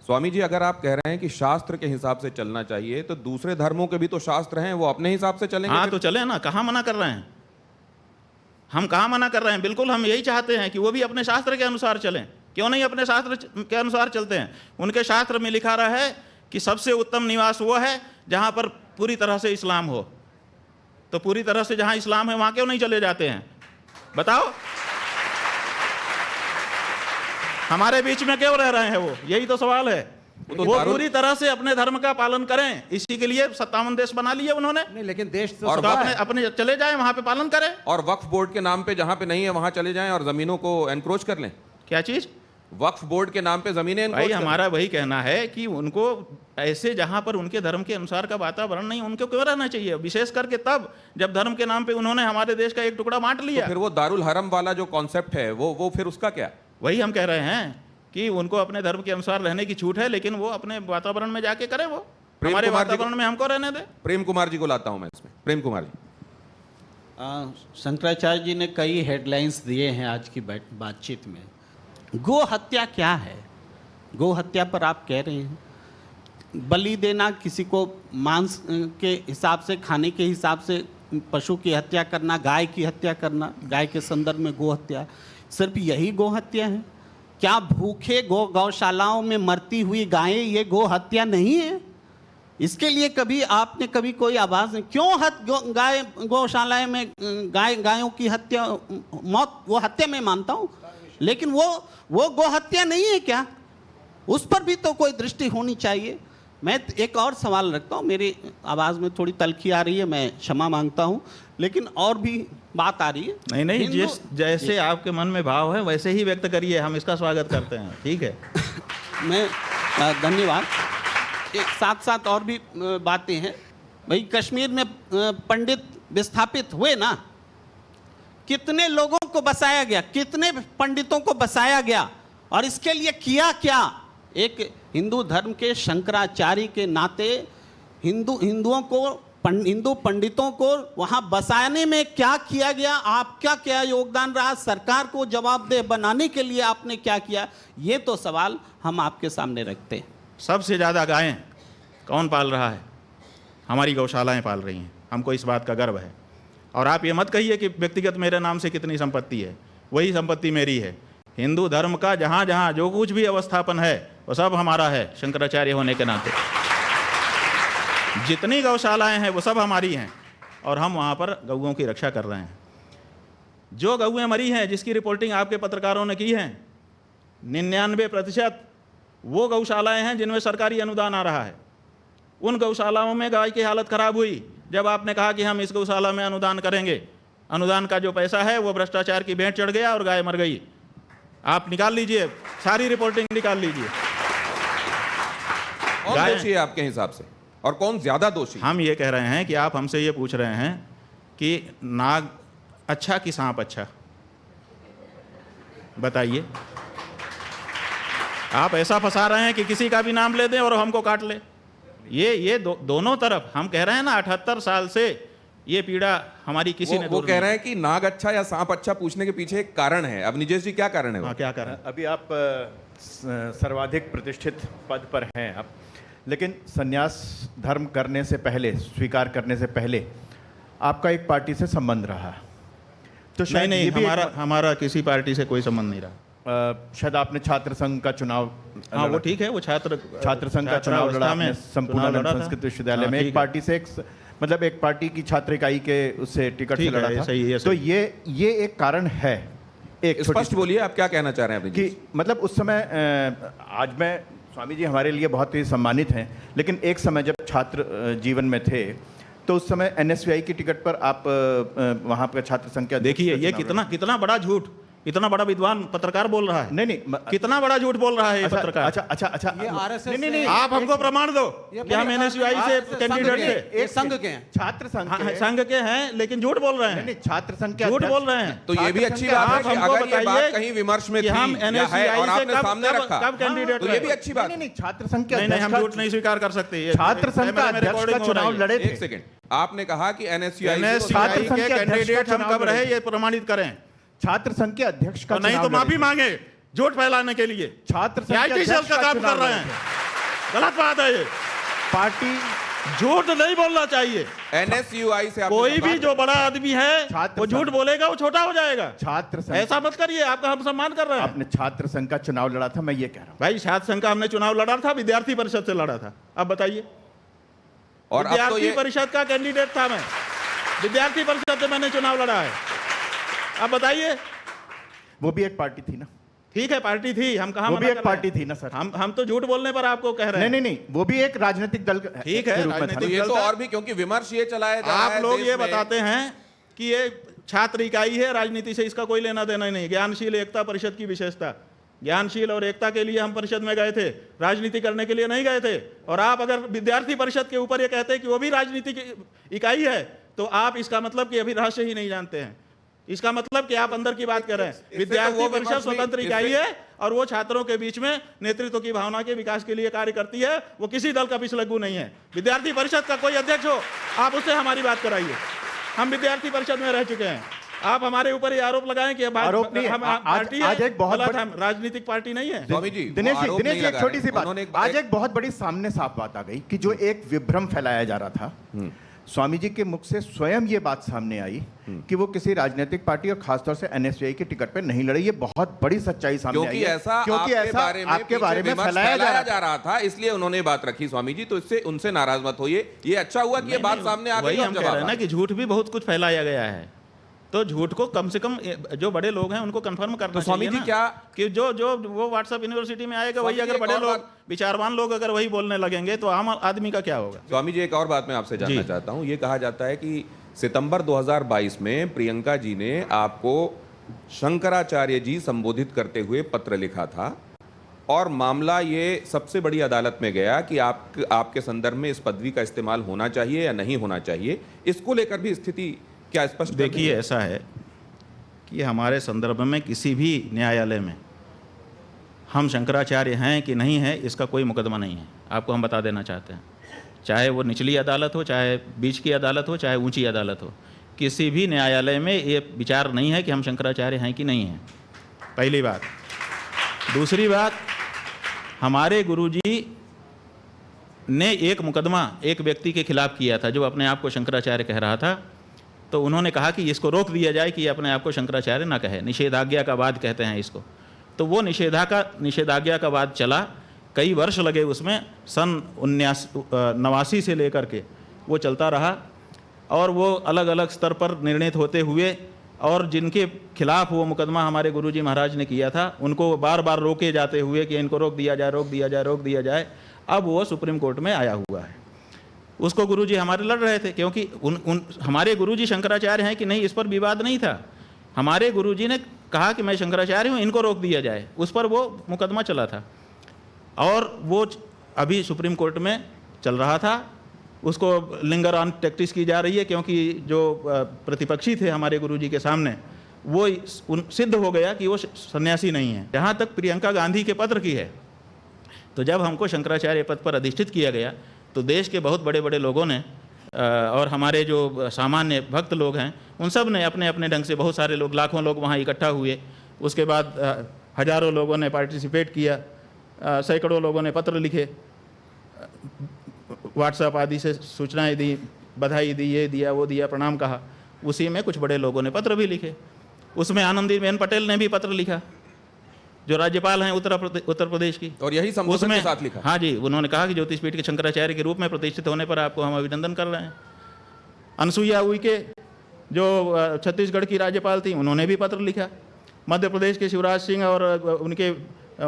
स्वामी जी, अगर आप कह रहे हैं कि शास्त्र के हिसाब से चलना चाहिए, तो दूसरे धर्मों के भी तो शास्त्र हैं, वो अपने हिसाब से चलेंगे। हाँ तो चले ना, कहाँ मना कर रहे हैं हम? कहाँ मना कर रहे हैं? बिल्कुल हम यही चाहते हैं कि वो भी अपने शास्त्र के अनुसार चलें। क्यों नहीं अपने शास्त्र के अनुसार चलते हैं? उनके शास्त्र में लिखा रहा है कि सबसे उत्तम निवास वो है जहाँ पर पूरी तरह से इस्लाम हो। तो पूरी तरह से जहाँ इस्लाम है वहाँ क्यों नहीं चले जाते हैं? बताओ, हमारे बीच में क्यों रह रहे हैं वो? यही तो सवाल है। वो पूरी तरह से अपने धर्म का पालन करें, इसी के लिए 57 देश बना लिए उन्होंने। नहीं, लेकिन देश तो और अपने चले जाएं वहां पे पालन करें। और वक्फ बोर्ड के नाम पे जहां पे नहीं है वहां चले जाएं और जमीनों को एनक्रोच कर लें। क्या चीज? वक्फ बोर्ड के नाम पे जमीनें भाई हमारा वही कहना है कि उनको ऐसे जहां पर उनके धर्म के अनुसार का वातावरण नहीं, उनको क्यों रहना चाहिए? विशेष करके तब जब धर्म के नाम पे उन्होंने हमारे देश का एक टुकड़ा बांट लिया। तो फिर वो दारुल हरम वाला जो कॉन्सेप्ट है वो फिर उसका क्या? वही हम कह रहे हैं कि उनको अपने धर्म के अनुसार रहने की छूट है, लेकिन वो अपने वातावरण में जाके करें। वो हमारे वातावरण में हमको रहने दे। प्रेम कुमार जी को लाता हूं मैं इसमें। प्रेम कुमार जी। शंकराचार्य जी ने कई हेडलाइंस दिए हैं आज की बातचीत में। गो हत्या क्या है? गो हत्या पर आप कह रहे हैं बलि देना, किसी को मांस के हिसाब से, खाने के हिसाब से पशु की हत्या करना, गाय की हत्या करना, गाय के संदर्भ में गो हत्या, सिर्फ यही गो हत्या है क्या? भूखे गौशालाओं में मरती हुई गायें ये गो हत्या नहीं है? इसके लिए कभी आपने कभी कोई आवाज़ नहीं? क्यों गाय गौशालाएं में गायों की हत्या, मौत, वो हत्या मैं मानता हूँ, लेकिन वो गो हत्या नहीं है क्या? उस पर भी तो कोई दृष्टि होनी चाहिए। मैं एक और सवाल रखता हूँ, मेरी आवाज़ में थोड़ी तलखी आ रही है, मैं क्षमा मांगता हूँ, लेकिन और भी बात आ रही है। नहीं, जिस जैसे आपके मन में भाव है वैसे ही व्यक्त करिए, हम इसका स्वागत करते हैं। ठीक है मैं धन्यवाद। एक साथ साथ और भी बातें हैं भाई। कश्मीर में पंडित विस्थापित हुए ना, कितने लोगों को बसाया गया, कितने पंडितों को बसाया गया, और इसके लिए किया क्या? एक हिंदू धर्म के शंकराचार्य के नाते हिंदू पंडितों को वहां बसाने में क्या किया गया? आपका क्या योगदान रहा? सरकार को जवाबदेह बनाने के लिए आपने क्या किया? ये तो सवाल हम आपके सामने रखते हैं। सबसे ज़्यादा गायें कौन पाल रहा है? हमारी गौशालाएं पाल रही हैं। हमको इस बात का गर्व है। और आप ये मत कहिए कि व्यक्तिगत मेरे नाम से कितनी संपत्ति है, वही संपत्ति मेरी है। हिंदू धर्म का जहाँ जहाँ जो कुछ भी अवस्थापन है वो सब हमारा है, शंकराचार्य होने के नाते। जितनी गौशालाएं हैं वो सब हमारी हैं, और हम वहाँ पर गौओं की रक्षा कर रहे हैं। जो गौएं मरी हैं, जिसकी रिपोर्टिंग आपके पत्रकारों ने की है, 99% वो गौशालाएं हैं जिनमें सरकारी अनुदान आ रहा है। उन गौशालाओं में गाय की हालत खराब हुई जब आपने कहा कि हम इस गौशाला में अनुदान करेंगे। अनुदान का जो पैसा है वो भ्रष्टाचार की भेंट चढ़ गया और गाय मर गई। आप निकाल लीजिए, सारी रिपोर्टिंग निकाल लीजिए। कौन दोषी है आपके हिसाब से, और कौन ज्यादा दोषी? हम ये कह रहे हैं कि आप हमसे ये पूछ रहे हैं कि नाग अच्छा कि सांप अच्छा, बताइए। आप ऐसा फंसा रहे हैं कि किसी का भी नाम ले दें और हमको काट ले। ये दोनों तरफ हम कह रहे हैं ना, 78 साल से ये पीड़ा हमारी किसी ने वो कह रहे हैं कि नाग अच्छा या सांप अच्छा पूछने के पीछे एक कारण है। अब निजेश जी क्या कारण है? हाँ, क्या कारण? अभी आप सर्वाधिक प्रतिष्ठित पद पर हैं आप, लेकिन संन्यास धर्म करने से पहले, स्वीकार करने से पहले आपका एक पार्टी से संबंध रहा। तो शायद नहीं, हमारा किसी पार्टी से कोई संबंध नहीं रहा। शायद आपने छात्र संघ का चुनाव, हाँ वो ठीक है, वो छात्र संघ का चुनाव लड़ा आपने संपूर्ण संस्कृत विश्वविद्यालय में। एक पार्टी से, मतलब एक पार्टी की छात्र इकाई के उससे टिकट से लड़ा था। तो ये एक कारण है। एक स्पष्ट बोलिए, आप क्या कहना चाह रहे हैं कि मतलब उस समय, आज मैं, स्वामी जी हमारे लिए बहुत ही सम्मानित हैं, लेकिन एक समय जब छात्र जीवन में थे तो उस समय NSVI की टिकट पर आप वहाँ पर छात्र संघ के, देखिए ये कितना बड़ा झूठ, इतना बड़ा विद्वान पत्रकार बोल रहा है। नहीं, कितना बड़ा झूठ बोल रहा है ये पत्रकार। अच्छा, ये RSS नहीं, आप हमको प्रमाण दो कि हम NSVI से कैंडिडेट थे। एक संघ के हैं, छात्र संघ के हैं, लेकिन झूठ बोल रहे हैं। नहीं, छात्र संघ के झूठ बोल रहे हैं। तो ये भी अच्छी बात है कि अगर ये बात कहीं विमर्श में थी हम NSVI और आपने से सामने रखा, कब कैंडिडेट, तो ये भी अच्छी बात। नहीं, छात्र संघ के नहीं, हम झूठ नहीं स्वीकार कर सकते। छात्र संघ का अध्यक्ष का चुनाव लड़े थे। एक सेकंड, आपने कहा कि NSVI के कैंडिडेट हम कब रहे, ये प्रमाणित करें। छात्र संघ के अध्यक्ष का नहीं तो माफी मांगे झूठ फैलाने के लिए। छात्र संघ IT सेल का काम कर रहे हैं। गलत बात है ये। पार्टी झूठ नहीं बोलना चाहिए। एनएसयूआई से आपने कोई भी संपर्क- जो बड़ा आदमी है छात्र वो झूठ संघ- बोलेगा, वो छोटा हो जाएगा। छात्र संघ, ऐसा मत करिए, आपका हम सम्मान कर रहे हैं। आपने छात्र संघ का चुनाव लड़ा था, मैं ये कह रहा हूं। भाई छात्र संघ का हमने चुनाव लड़ा था, विद्यार्थी परिषद से लड़ा था। अब बताइए, और अब तो विद्यार्थी ये परिषद का कैंडिडेट था मैं, विद्यार्थी परिषद से मैंने चुनाव लड़ा है। अब बताइए, वो भी एक पार्टी थी ना, ठीक है पार्टी थी, हम कहाँ वो मना भी कर एक रहे पार्टी हैं? थी ना सर। हम तो झूठ बोलने पर आपको कह रहे नहीं हैं। नहीं नहीं, वो भी एक राजनीतिक दल ठीक है, के रूप में था राजनीतिक ना। ये तो चलता है। और भी, क्योंकि विमर्श ये चलाया जा रहा है आप लोग देश ये में। बताते हैं कि ये छात्र इकाई है, राजनीति से इसका कोई लेना देना ही नहीं। ज्ञानशील एकता परिषद की विशेषता, ज्ञानशील और एकता के लिए हम परिषद में गए थे, राजनीति करने के लिए नहीं गए थे। और आप अगर विद्यार्थी परिषद के ऊपर ये कहते हैं कि वो भी राजनीतिक इकाई है, तो आप इसका मतलब कि अभी रहस्य ही नहीं जानते हैं। इसका मतलब कि आप अंदर की बात कर रहे हैं। इससे विद्यार्थी तो वो परिषद विमर्श स्वतंत्र भी- इकाई इससे- है और वो छात्रों के बीच में नेतृत्व की भावना के विकास के लिए कार्य करती है। वो किसी दल का पिछलग्गू नहीं है। विद्यार्थी परिषद का कोई अध्यक्ष हो, आप उससे हमारी बात कराइए। हम विद्यार्थी परिषद में रह चुके हैं। आप हमारे ऊपर ये आरोप लगाएं कि आरोप नहीं है। हम पार्टी आज है, एक बहुत गलत, बड़ा- हम राजनीतिक पार्टी नहीं है। स्वामी जी, वो दिनेश जी, आरोप दिनेश नहीं जी, एक लगा छोटी रहे। सी बात, उन्होंने आज एक बहुत बड़ी सामने साफ बात आ गई कि जो एक विभ्रम फैलाया जा रहा था, स्वामी जी के मुख से स्वयं ये बात सामने आई कि वो किसी राजनीतिक पार्टी और खासतौर से एनएसयूआई के टिकट पे नहीं लड़े। ये बहुत बड़ी सच्चाई सामने आई क्योंकि है। ऐसा क्योंकि आपके ऐसा बारे में आपके बारे में विमर्श फैलाया जा रहा जा रहा था, इसलिए उन्होंने ये बात रखी। स्वामी जी, तो इससे उनसे नाराज मत होइए। ये अच्छा हुआ कि ये बात सामने आ वही गई और हम कह रहे जवाब हैं ना आ कि झूठ भी बहुत कुछ फैलाया गया है। तो झूठ को कम से कम जो बड़े लोग हैं उनको कंफर्म करना तो स्वामी चाहिए जी, ना क्या- कि जो वो व्हाट्सएप यूनिवर्सिटी में आएगा वही, स्वामी जी, अगर एक बड़े और लोग, बात- विचारवान लोग अगर वही बोलने लगेंगे तो आम आदमी का क्या होगा। स्वामी जी, एक और बात मैं आपसे जानना जी। चाहता हूं। ये कहा जाता है कि सितंबर 2022 में प्रियंका जी ने आपको शंकराचार्य जी संबोधित करते हुए पत्र लिखा था और मामला ये सबसे बड़ी अदालत में गया कि आपके संदर्भ में इस पदवी का इस्तेमाल होना चाहिए या नहीं होना चाहिए। इसको लेकर भी स्थिति क्या स्पष्ट? देखिए, ऐसा है कि हमारे संदर्भ में किसी भी न्यायालय में हम शंकराचार्य हैं कि नहीं है इसका कोई मुकदमा नहीं है। आपको हम बता देना चाहते हैं, चाहे वो निचली अदालत हो, चाहे बीच की अदालत हो, चाहे ऊंची अदालत हो, किसी भी न्यायालय में ये विचार नहीं है कि हम शंकराचार्य हैं कि नहीं हैं। पहली बात। दूसरी बात, हमारे गुरुजी ने एक मुकदमा एक व्यक्ति के खिलाफ किया था जो अपने आप को शंकराचार्य कह रहा था। तो उन्होंने कहा कि इसको रोक दिया जाए कि ये अपने आप को शंकराचार्य ना कहे, निषेधाज्ञा का वाद कहते हैं इसको। तो वो निषेधाज्ञा का वाद चला, कई वर्ष लगे उसमें, सन 1989 से लेकर के वो चलता रहा और वो अलग अलग स्तर पर निर्णित होते हुए, और जिनके खिलाफ वो मुकदमा हमारे गुरुजी महाराज ने किया था उनको बार बार रोके जाते हुए कि इनको रोक दिया जाए, रोक दिया जाए, रोक दिया जाए। अब वो सुप्रीम कोर्ट में आया हुआ है। उसको गुरुजी हमारे लड़ रहे थे क्योंकि हमारे गुरुजी शंकराचार्य हैं कि नहीं, इस पर विवाद नहीं था। हमारे गुरुजी ने कहा कि मैं शंकराचार्य हूँ, इनको रोक दिया जाए, उस पर वो मुकदमा चला था और वो अभी सुप्रीम कोर्ट में चल रहा था। उसको लिंगर ऑन टैक्टिस की जा रही है क्योंकि जो प्रतिपक्षी थे हमारे गुरुजी के सामने, वो सिद्ध हो गया कि वो सन्यासी नहीं है। जहाँ तक प्रियंका गांधी के पत्र की है, तो जब हमको शंकराचार्य पद पर अधिष्ठित किया गया तो देश के बहुत बड़े बड़े लोगों ने और हमारे जो सामान्य भक्त लोग हैं उन सब ने अपने अपने ढंग से, बहुत सारे लोग, लाखों लोग वहाँ इकट्ठा हुए। उसके बाद हजारों लोगों ने पार्टिसिपेट किया, सैकड़ों लोगों ने पत्र लिखे, व्हाट्सएप आदि से सूचनाएं दी, बधाई दी, ये दिया, वो दिया, प्रणाम कहा। उसी में कुछ बड़े लोगों ने पत्र भी लिखे। उसमें आनंदीबेन पटेल ने भी पत्र लिखा, जो राज्यपाल हैं उत्तर प्रदेश की, और यही संबोधन के साथ लिखा। हाँ जी, उन्होंने कहा कि ज्योतिषपीठ के शंकराचार्य के रूप में प्रतिष्ठित होने पर आपको हम अभिनंदन कर रहे हैं। अनसुईया उइके जो छत्तीसगढ़ की राज्यपाल थी, उन्होंने भी पत्र लिखा। मध्य प्रदेश के शिवराज सिंह और उनके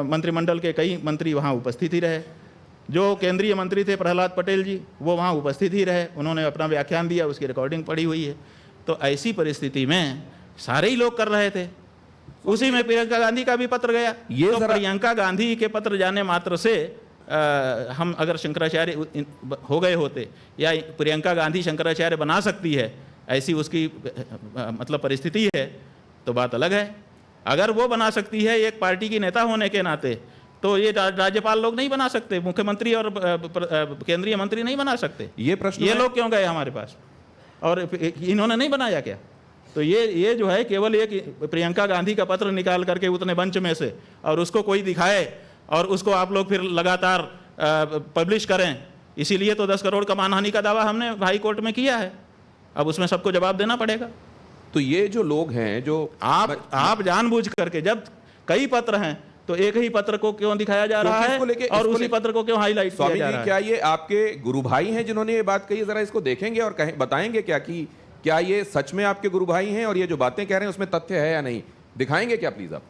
मंत्रिमंडल के कई मंत्री वहाँ उपस्थित ही रहे। जो केंद्रीय मंत्री थे प्रहलाद पटेल जी, वो वहाँ उपस्थित ही रहे, उन्होंने अपना व्याख्यान दिया, उसकी रिकॉर्डिंग पड़ी हुई है। तो ऐसी परिस्थिति में सारे ही लोग कर रहे थे। उसी में प्रियंका गांधी का भी पत्र गया। ये तो प्रियंका गांधी के पत्र जाने मात्र से हम अगर शंकराचार्य हो गए होते या प्रियंका गांधी शंकराचार्य बना सकती है, ऐसी उसकी मतलब परिस्थिति है, तो बात अलग है। अगर वो बना सकती है एक पार्टी की नेता होने के नाते, तो ये राज्यपाल लोग नहीं बना सकते, मुख्यमंत्री और केंद्रीय मंत्री नहीं बना सकते। ये प्रश्न ये लोग क्यों गए हमारे पास और इन्होंने नहीं बनाया क्या? तो ये जो है केवल एक प्रियंका गांधी का पत्र निकाल करके उतने मंच में से और उसको कोई दिखाए और उसको आप लोग फिर लगातार पब्लिश करें, इसीलिए तो 10 करोड़ का मानहानि का दावा हमने हाई कोर्ट में किया है। अब उसमें सबको जवाब देना पड़ेगा। तो ये जो लोग हैं जो आप जानबूझ करके, जब कई पत्र हैं तो एक ही पत्र को क्यों दिखाया जा रहा है और उसी पत्र को क्यों हाईलाइट किया स्वामी जा जी, रहा है? क्या ये आपके गुरु भाई हैं जिन्होंने ये बात कही? जरा इसको देखेंगे और बताएंगे क्या कि क्या ये सच में आपके गुरु भाई हैं और ये जो बातें कह रहे हैं उसमें तथ्य है या नहीं? दिखाएंगे क्या प्लीज आप?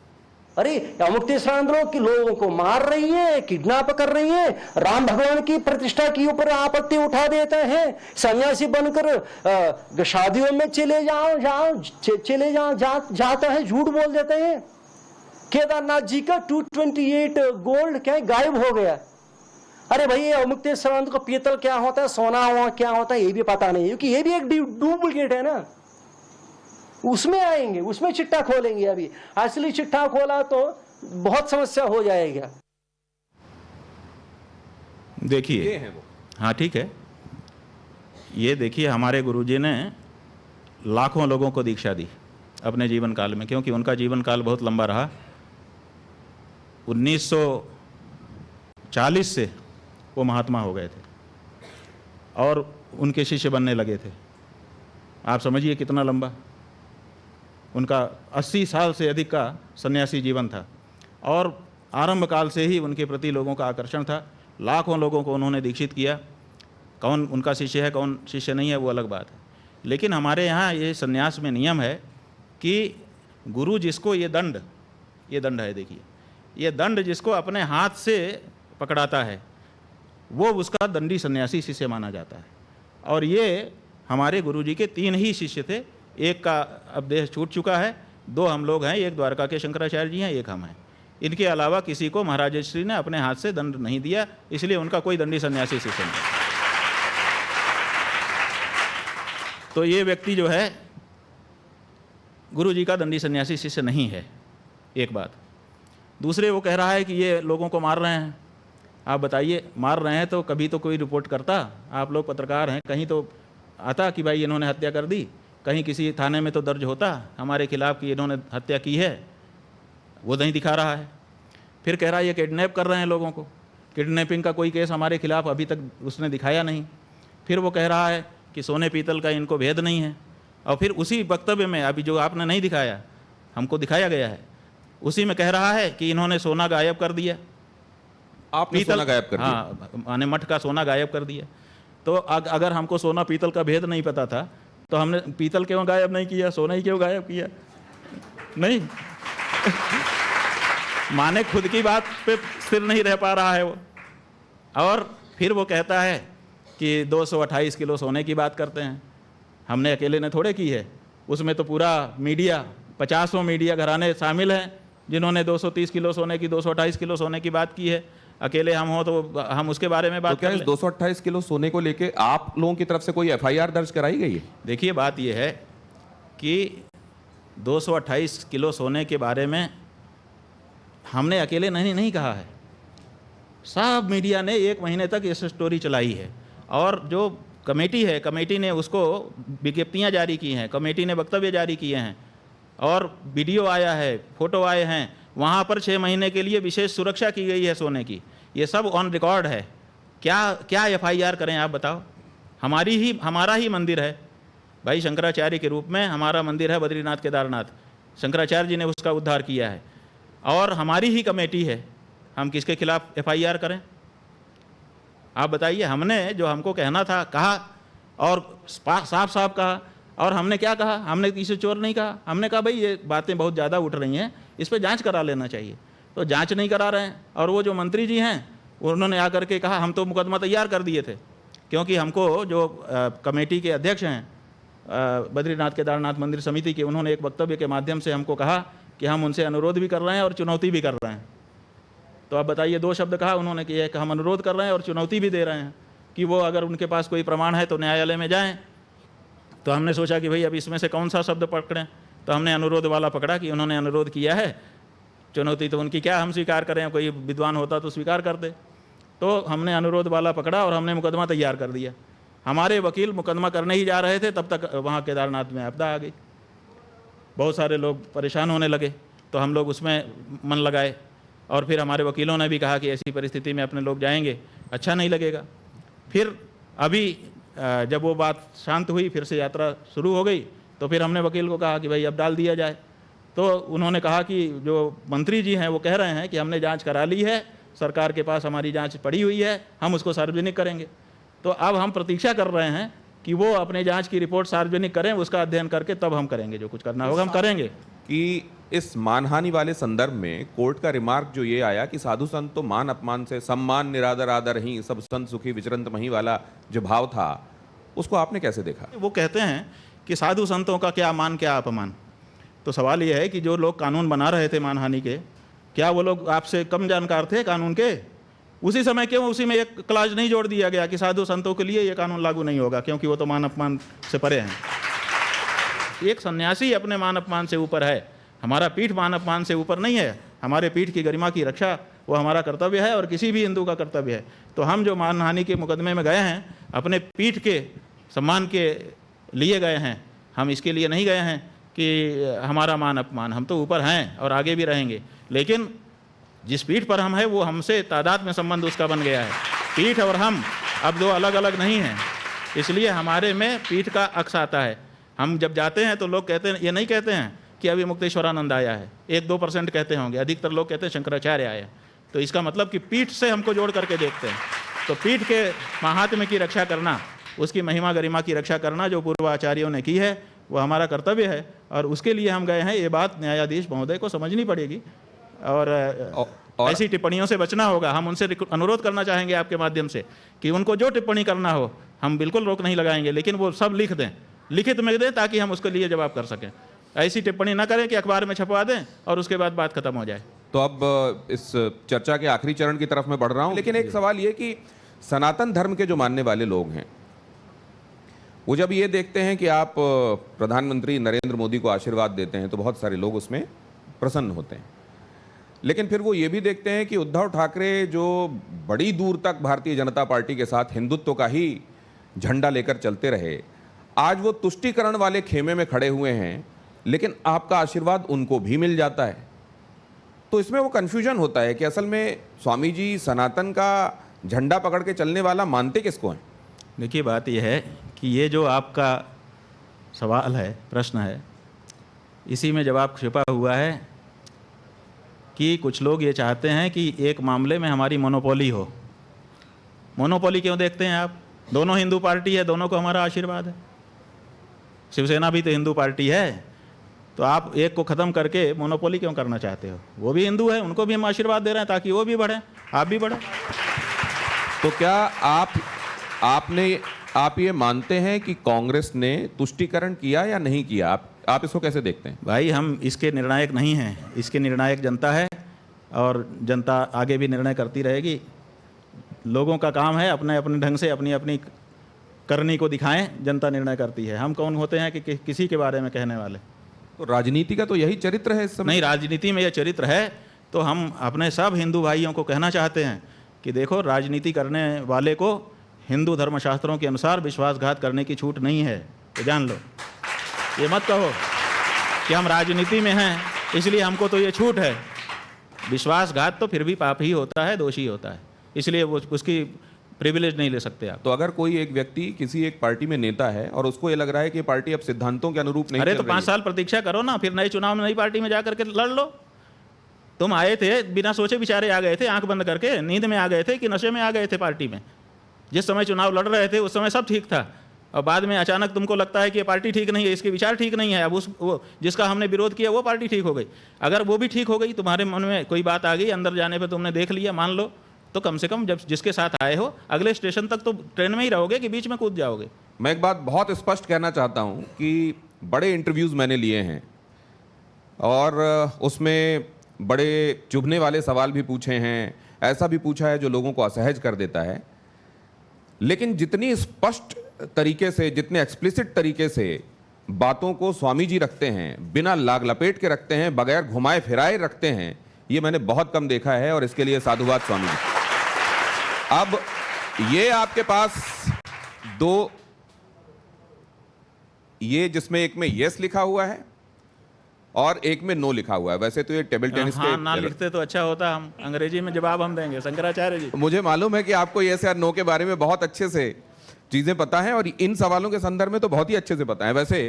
अरे अमुक्तेश्वरांध्रों की लोगों को मार रही है, किडनैप कर रही है, राम भगवान की प्रतिष्ठा के ऊपर आपत्ति उठा देते हैं, सन्यासी बनकर शादियों में चले जाता है, झूठ बोल देते हैं। केदारनाथ जी का 228 गोल्ड क्या गायब हो गया। अरे भाई, अमुक्तेश्वरांध्र को पीतल क्या होता है, सोना क्या होता है, ये भी पता नहीं, क्योंकि ये भी एक डुप्लीकेट है ना। उसमें आएंगे, उसमें चिट्ठा खोलेंगे। अभी असली चिट्ठा खोला तो बहुत समस्या हो जाएगा। देखिए, ये है वो। हाँ ठीक है, ये देखिए, हमारे गुरुजी ने लाखों लोगों को दीक्षा दी अपने जीवन काल में, क्योंकि उनका जीवन काल बहुत लंबा रहा। 1940 से वो महात्मा हो गए थे और उनके शिष्य बनने लगे थे। आप समझिए कितना लंबा। उनका 80 साल से अधिक का सन्यासी जीवन था और आरंभ काल से ही उनके प्रति लोगों का आकर्षण था। लाखों लोगों को उन्होंने दीक्षित किया। कौन उनका शिष्य है, कौन शिष्य नहीं है, वो अलग बात है। लेकिन हमारे यहाँ ये सन्यास में नियम है कि गुरु जिसको ये दंड है, देखिए, ये दंड जिसको अपने हाथ से पकड़ाता है वो उसका दंडी सन्यासी शिष्य माना जाता है। और ये हमारे गुरुजी के 3 ही शिष्य थे। एक का अब देह छूट चुका है, 2 हम लोग हैं, एक द्वारका के शंकराचार्य जी हैं, एक हम हैं। इनके अलावा किसी को महाराज श्री ने अपने हाथ से दंड नहीं दिया, इसलिए उनका कोई दंडी सन्यासी शिष्य नहीं। तो ये व्यक्ति जो है गुरुजी का दंडी सन्यासी शिष्य नहीं है, एक बात। दूसरे, वो कह रहा है कि ये लोगों को मार रहे हैं। आप बताइए, मार रहे हैं तो कभी तो कोई रिपोर्ट करता? आप लोग पत्रकार हैं, कहीं तो आता कि भाई इन्होंने हत्या कर दी? कहीं किसी थाने में तो दर्ज होता हमारे खिलाफ कि इन्होंने हत्या की है? वो नहीं दिखा रहा है। फिर कह रहा है ये किडनैप कर रहे हैं लोगों को। किडनैपिंग का कोई केस हमारे खिलाफ अभी तक उसने दिखाया नहीं। फिर वो कह रहा है कि सोने पीतल का इनको भेद नहीं है। और फिर उसी वक्तव्य में, अभी जो आपने नहीं दिखाया, हमको दिखाया गया है, उसी में कह रहा है कि इन्होंने सोना गायब कर दिया। आपने सोना गायब कर दिया? हाँ, माने मठ का सोना गायब कर दिया। तो अगर हमको सोना पीतल का भेद नहीं पता था तो हमने पीतल क्यों गायब नहीं किया, सोना ही क्यों गायब किया? नहीं माने खुद की बात पे स्थिर नहीं रह पा रहा है वो। और फिर वो कहता है कि 228 किलो सोने की बात करते हैं। हमने अकेले ने थोड़े की है, उसमें तो पूरा मीडिया, 50 मीडिया घराने शामिल हैं जिन्होंने 230 किलो सोने की, 228 किलो सोने की बात की है। अकेले हम हो तो हम उसके बारे में बात तो क्या इस 228 किलो सोने को लेके आप लोगों की तरफ से कोई FIR दर्ज कराई गई है? देखिए, बात यह है कि 228 किलो सोने के बारे में हमने अकेले नहीं कहा है। सब मीडिया ने 1 महीने तक इस स्टोरी चलाई है। और जो कमेटी है, कमेटी ने उसको विज्ञप्तियाँ जारी की हैं, कमेटी ने वक्तव्य जारी किए हैं और वीडियो आया है, फोटो आए हैं। वहाँ पर 6 महीने के लिए विशेष सुरक्षा की गई है सोने की। ये सब ऑन रिकॉर्ड है। क्या FIR करें आप बताओ? हमारा ही मंदिर है भाई, शंकराचार्य के रूप में हमारा मंदिर है बद्रीनाथ केदारनाथ। शंकराचार्य जी ने उसका उद्धार किया है और हमारी ही कमेटी है। हम किसके खिलाफ FIR करें? आप बताइए। हमने जो हमको कहना था कहा और साफ साफ कहा। और हमने क्या कहा? हमने किसी चोर नहीं कहा। हमने कहा भाई ये बातें बहुत ज़्यादा उठ रही हैं, इस पर जांच करा लेना चाहिए। तो जांच नहीं करा रहे हैं। और वो जो मंत्री जी हैं उन्होंने आकर के कहा हम तो मुकदमा तैयार कर दिए थे, क्योंकि हमको जो कमेटी के अध्यक्ष हैं बद्रीनाथ केदारनाथ मंदिर समिति के, उन्होंने एक वक्तव्य के माध्यम से हमको कहा कि हम उनसे अनुरोध भी कर रहे हैं और चुनौती भी कर रहे हैं। तो आप बताइए, 2 शब्द कहा उन्होंने कि हम अनुरोध कर रहे हैं और चुनौती भी दे रहे हैं कि वो अगर उनके पास कोई प्रमाण है तो न्यायालय में जाएं। तो हमने सोचा कि भाई अब इसमें से कौन सा शब्द पकड़ें, तो हमने अनुरोध वाला पकड़ा कि उन्होंने अनुरोध किया है, चुनौती तो उनकी क्या हम स्वीकार करें, कोई विद्वान होता तो स्वीकार कर दे। तो हमने अनुरोध वाला पकड़ा और हमने मुकदमा तैयार कर दिया। हमारे वकील मुकदमा करने ही जा रहे थे, तब तक वहाँ केदारनाथ में आपदा आ गई। बहुत सारे लोग परेशान होने लगे, तो हम लोग उसमें मन लगाए। और फिर हमारे वकीलों ने भी कहा कि ऐसी परिस्थिति में अपने लोग जाएंगे अच्छा नहीं लगेगा। फिर अभी जब वो बात शांत हुई, फिर से यात्रा शुरू हो गई, तो फिर हमने वकील को कहा कि भाई अब डाल दिया जाए। तो उन्होंने कहा कि जो मंत्री जी हैं वो कह रहे हैं कि हमने जांच करा ली है, सरकार के पास हमारी जांच पड़ी हुई है, हम उसको सार्वजनिक करेंगे। तो अब हम प्रतीक्षा कर रहे हैं कि वो अपने जांच की रिपोर्ट सार्वजनिक करें, उसका अध्ययन करके तब हम करेंगे, जो कुछ करना होगा हम करेंगे। कि इस मानहानि वाले संदर्भ में कोर्ट का रिमार्क जो ये आया कि साधु संत तो मान अपमान से सम्मान निरादर आदर ही सब संत सुखी विचरंत मही वाला जो भाव था, उसको आपने कैसे देखा? वो कहते हैं कि साधु संतों का क्या मान क्या अपमान। तो सवाल ये है कि जो लोग कानून बना रहे थे मानहानि के, क्या वो लोग आपसे कम जानकार थे कानून के? उसी समय क्यों उसी में एक क्लाज नहीं जोड़ दिया गया कि साधु संतों के लिए ये कानून लागू नहीं होगा, क्योंकि वो तो मान अपमान से परे हैं। एक सन्यासी अपने मान अपमान से ऊपर है, हमारा पीठ मान अपमान से ऊपर नहीं है। हमारे पीठ की गरिमा की रक्षा वो हमारा कर्तव्य है और किसी भी हिंदू का कर्तव्य है। तो हम जो मानहानि के मुकदमे में गए हैं, अपने पीठ के सम्मान के लिए गए हैं, हम इसके लिए नहीं गए हैं कि हमारा मान अपमान। हम तो ऊपर हैं और आगे भी रहेंगे, लेकिन जिस पीठ पर हम हैं वो हमसे तादाद में संबंध उसका बन गया है। पीठ और हम अब दो अलग अलग नहीं हैं, इसलिए हमारे में पीठ का अक्स आता है। हम जब जाते हैं तो लोग कहते हैं, ये नहीं कहते हैं कि अभी मुक्तेश्वरानंद आया है, 1-2% कहते होंगे, अधिकतर लोग कहते हैं शंकराचार्य आया। तो इसका मतलब कि पीठ से हमको जोड़ करके देखते हैं। तो पीठ के महात्म्य की रक्षा करना, उसकी महिमा गरिमा की रक्षा करना जो पूर्व आचार्यों ने की है, वो हमारा कर्तव्य है और उसके लिए हम गए हैं। ये बात न्यायाधीश महोदय को समझनी पड़ेगी और ऐसी टिप्पणियों से बचना होगा। हम उनसे अनुरोध करना चाहेंगे आपके माध्यम से कि उनको जो टिप्पणी करना हो हम बिल्कुल रोक नहीं लगाएंगे, लेकिन वो सब लिख दें, लिखित में दें, ताकि हम उसके लिए जवाब कर सकें। ऐसी टिप्पणी ना करें कि अखबार में छपवा दें और उसके बाद बात खत्म हो जाए। तो अब इस चर्चा के आखिरी चरण की तरफ मैं बढ़ रहा हूं, लेकिन एक सवाल ये कि सनातन धर्म के जो मानने वाले लोग हैं, वो जब ये देखते हैं कि आप प्रधानमंत्री नरेंद्र मोदी को आशीर्वाद देते हैं तो बहुत सारे लोग उसमें प्रसन्न होते हैं। लेकिन फिर वो ये भी देखते हैं कि उद्धव ठाकरे जो बड़ी दूर तक भारतीय जनता पार्टी के साथ हिंदुत्व का ही झंडा लेकर चलते रहे, आज वो तुष्टीकरण वाले खेमे में खड़े हुए हैं, लेकिन आपका आशीर्वाद उनको भी मिल जाता है। तो इसमें वो कन्फ्यूजन होता है कि असल में स्वामी जी सनातन का झंडा पकड़ के चलने वाला मानते किसको हैं? देखिए, बात यह है कि ये जो आपका सवाल है, प्रश्न है, इसी में जवाब छिपा हुआ है कि कुछ लोग ये चाहते हैं कि एक मामले में हमारी मोनोपोली हो। मोनोपोली क्यों देखते हैं आप? दोनों हिंदू पार्टी है, दोनों को हमारा आशीर्वाद है। शिवसेना भी तो हिंदू पार्टी है, तो आप एक को ख़त्म करके मोनोपोली क्यों करना चाहते हो? वो भी हिंदू है, उनको भी हम आशीर्वाद दे रहे हैं ताकि वो भी बढ़ें, आप भी बढ़ें। तो क्या आप ये मानते हैं कि कांग्रेस ने तुष्टीकरण किया या नहीं किया? आप इसको कैसे देखते हैं? भाई, हम इसके निर्णायक नहीं हैं, इसके निर्णायक जनता है और जनता आगे भी निर्णय करती रहेगी। लोगों का काम है अपने अपने ढंग से अपनी अपनी करनी को दिखाएं, जनता निर्णय करती है। हम कौन होते हैं कि किसी के बारे में कहने वाले? तो राजनीति का तो यही चरित्र है इस समय। नहीं, राजनीति में यह चरित्र है तो हम अपने सब हिंदू भाइयों को कहना चाहते हैं कि देखो, राजनीति करने वाले को हिंदू धर्मशास्त्रों के अनुसार विश्वासघात करने की छूट नहीं है, तो जान लो। ये मत कहो कि हम राजनीति में हैं इसलिए हमको तो ये छूट है। विश्वासघात तो फिर भी पाप ही होता है, दोषी होता है, इसलिए वो उसकी प्रिविलेज नहीं ले सकते आप। तो अगर कोई एक व्यक्ति किसी एक पार्टी में नेता है और उसको ये लग रहा है कि पार्टी अब सिद्धांतों के अनुरूप नहीं, अरे तो 5 साल प्रतीक्षा करो ना, फिर नए चुनाव में नई पार्टी में जा करके लड़ लो। तुम आए थे बिना सोचे विचारे आ गए थे, आंख बंद करके, नींद में आ गए थे कि नशे में आ गए थे पार्टी में? जिस समय चुनाव लड़ रहे थे उस समय सब ठीक था और बाद में अचानक तुमको लगता है कि ये पार्टी ठीक नहीं है, इसके विचार ठीक नहीं है, अब वो जिसका हमने विरोध किया वो पार्टी ठीक हो गई। अगर वो भी ठीक हो गई, तुम्हारे मन में कोई बात आ गई, अंदर जाने पर तुमने देख लिया, मान लो, तो कम से कम जब जिसके साथ आए हो अगले स्टेशन तक तो ट्रेन में ही रहोगे कि बीच में कूद जाओगे? मैं एक बात बहुत स्पष्ट कहना चाहता हूं कि बड़े इंटरव्यूज़ मैंने लिए हैं और उसमें बड़े चुभने वाले सवाल भी पूछे हैं, ऐसा भी पूछा है जो लोगों को असहज कर देता है। लेकिन जितनी स्पष्ट तरीके से, जितने एक्सप्लिसिट तरीके से बातों को स्वामी जी रखते हैं, बिना लाग लपेट के रखते हैं, बगैर घुमाए फिराए रखते हैं, ये मैंने बहुत कम देखा है और इसके लिए साधुवाद स्वामी जी। अब ये आपके पास दो, ये जिसमें एक में यस लिखा हुआ है और एक में नो लिखा हुआ है। वैसे तो ये टेबल टेनिस हाँ ना के लिखते तो अच्छा होता, हम अंग्रेजी में जवाब हम देंगे। शंकराचार्य जी, मुझे मालूम है कि आपको यस या नो के बारे में बहुत अच्छे से चीजें पता है और इन सवालों के संदर्भ में तो बहुत ही अच्छे से पता है। वैसे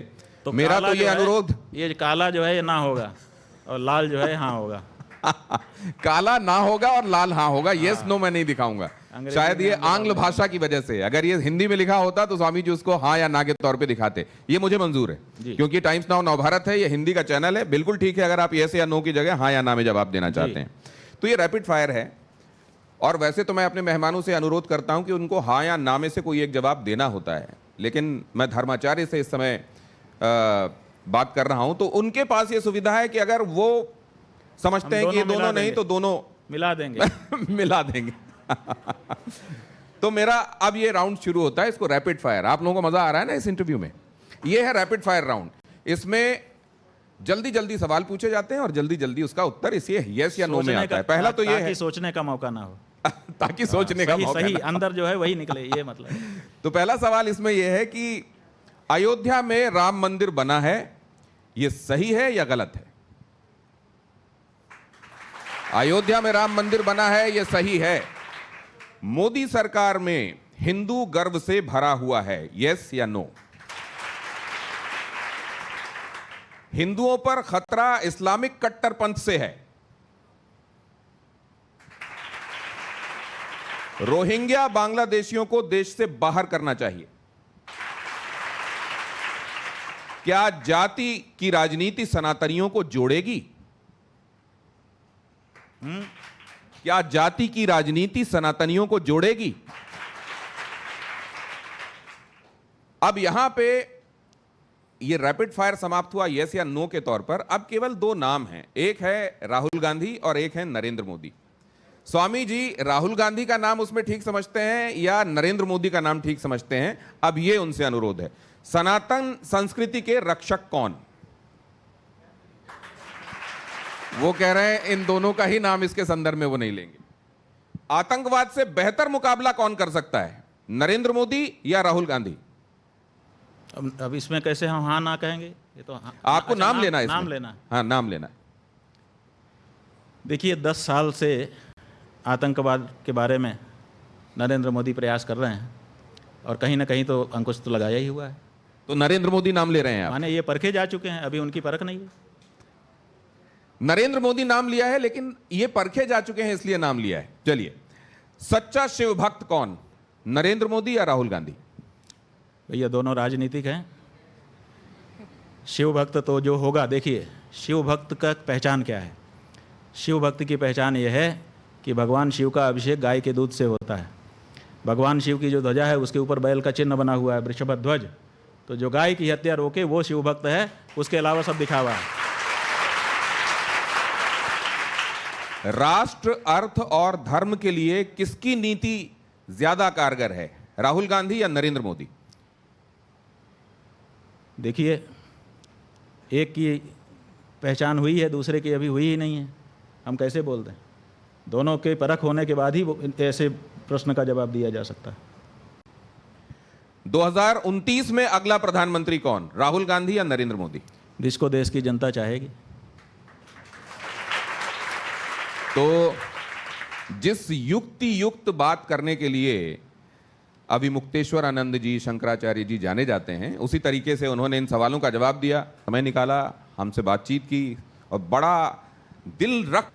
तो मेरा काला तो जो ये है, अनुरोध ये काला जो है ये ना होगा और लाल जो है हाँ होगा। काला ना होगा और लाल हाँ होगा। यस नो मैं नहीं दिखाऊंगा, अंग्रेजी शायद में ये हम आंग्ल भाषा की वजह से। अगर ये हिंदी में लिखा होता तो स्वामी जी उसको हाँ या ना के तौर पे दिखाते। ये मुझे मंजूर है जी। क्योंकि टाइम्स नाउ नवभारत है, ये हिंदी का चैनल है। बिल्कुल ठीक है अगर आप यस या नो की जगह हाँ या ना में जवाब देना चाहते हैं। तो ये रैपिड फायर है और वैसे तो मैं अपने मेहमानों से अनुरोध करता हूं कि उनको हाँ या ना में से कोई एक जवाब देना होता है, लेकिन मैं धर्माचार्य से इस समय बात कर रहा हूं तो उनके पास ये सुविधा है कि अगर वो समझते हैं कि ये दोनों नहीं तो दोनों मिला देंगे। मिला देंगे। तो मेरा अब ये राउंड शुरू होता है, इसको रैपिड फायर। आप लोगों को मजा आ रहा है ना इस इंटरव्यू में? ये है रैपिड फायर राउंड। इसमें जल्दी जल्दी सवाल पूछे जाते हैं और जल्दी जल्दी उसका उत्तर इसलिए यस या नो में आता है। पहला तो ये है सोचने का मौका ना हो, ताकि सोचने का मौका सही ना। अंदर जो है वही निकले, ये मतलब। तो पहला सवाल इसमें यह है कि अयोध्या में राम मंदिर बना है, यह सही है या गलत है? अयोध्या में राम मंदिर बना है, यह सही है। मोदी सरकार में हिंदू गर्व से भरा हुआ है, यस या नो? हिंदुओं पर खतरा इस्लामिक कट्टरपंथ से है। रोहिंग्या बांग्लादेशियों को देश से बाहर करना चाहिए। क्या जाति की राजनीति सनातनियों को जोड़ेगी? क्या जाति की राजनीति सनातनियों को जोड़ेगी? अब यहां पे ये रैपिड फायर समाप्त हुआ यस या नो के तौर पर। अब केवल दो नाम हैं, एक है राहुल गांधी और एक है नरेंद्र मोदी। स्वामी जी राहुल गांधी का नाम उसमें ठीक समझते हैं या नरेंद्र मोदी का नाम ठीक समझते हैं? अब ये उनसे अनुरोध है, सनातन संस्कृति के रक्षक कौन? वो कह रहे हैं इन दोनों का ही नाम इसके संदर्भ में वो नहीं लेंगे। आतंकवाद से बेहतर मुकाबला कौन कर सकता है, नरेंद्र मोदी या राहुल गांधी? अब इसमें कैसे हम हाँ ना कहेंगे? ये तो आपको अच्छा, नाम लेना है, नाम इसमें। लेना है। हाँ नाम लेना है। देखिए 10 साल से आतंकवाद के बारे में नरेंद्र मोदी प्रयास कर रहे हैं और कहीं ना कहीं तो अंकुश तो लगाया ही हुआ है। तो नरेंद्र मोदी नाम ले रहे हैं आप? माने ये परखे जा चुके हैं, अभी उनकी परख नहीं है। नरेंद्र मोदी नाम लिया है लेकिन ये परखे जा चुके हैं इसलिए नाम लिया है। चलिए, सच्चा शिव भक्त कौन, नरेंद्र मोदी या राहुल गांधी? भैया दोनों राजनीतिक हैं। शिव भक्त तो जो होगा, देखिए शिव भक्त का पहचान क्या है? शिव भक्त की पहचान यह है कि भगवान शिव का अभिषेक गाय के दूध से होता है। भगवान शिव की जो ध्वजा है उसके ऊपर बैल का चिन्ह बना हुआ है, वृषभ ध्वज। तो जो गाय की हत्या रोके वो शिव भक्त है, उसके अलावा सब दिखावा है। राष्ट्र, अर्थ और धर्म के लिए किसकी नीति ज्यादा कारगर है, राहुल गांधी या नरेंद्र मोदी? देखिए एक की पहचान हुई है, दूसरे की अभी हुई ही नहीं है, हम कैसे बोल दें? दोनों के परख होने के बाद ही ऐसे प्रश्न का जवाब दिया जा सकता है। 2029 में अगला प्रधानमंत्री कौन, राहुल गांधी या नरेंद्र मोदी? जिसको देश की जनता चाहेगी। तो जिस युक्ति युक्त बात करने के लिए अभी मुक्तेश्वर आनंद जी, शंकराचार्य जी जाने जाते हैं, उसी तरीके से उन्होंने इन सवालों का जवाब दिया, समय निकाला, हमसे बातचीत की और बड़ा दिल रख।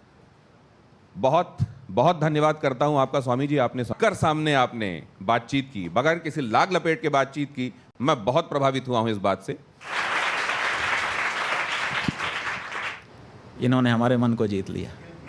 बहुत बहुत धन्यवाद करता हूं आपका स्वामी जी, आपने कर सामने आपने बातचीत की, बगैर किसी लाग लपेट के बातचीत की। मैं बहुत प्रभावित हुआ हूं इस बात से। इन्होंने हमारे मन को जीत लिया।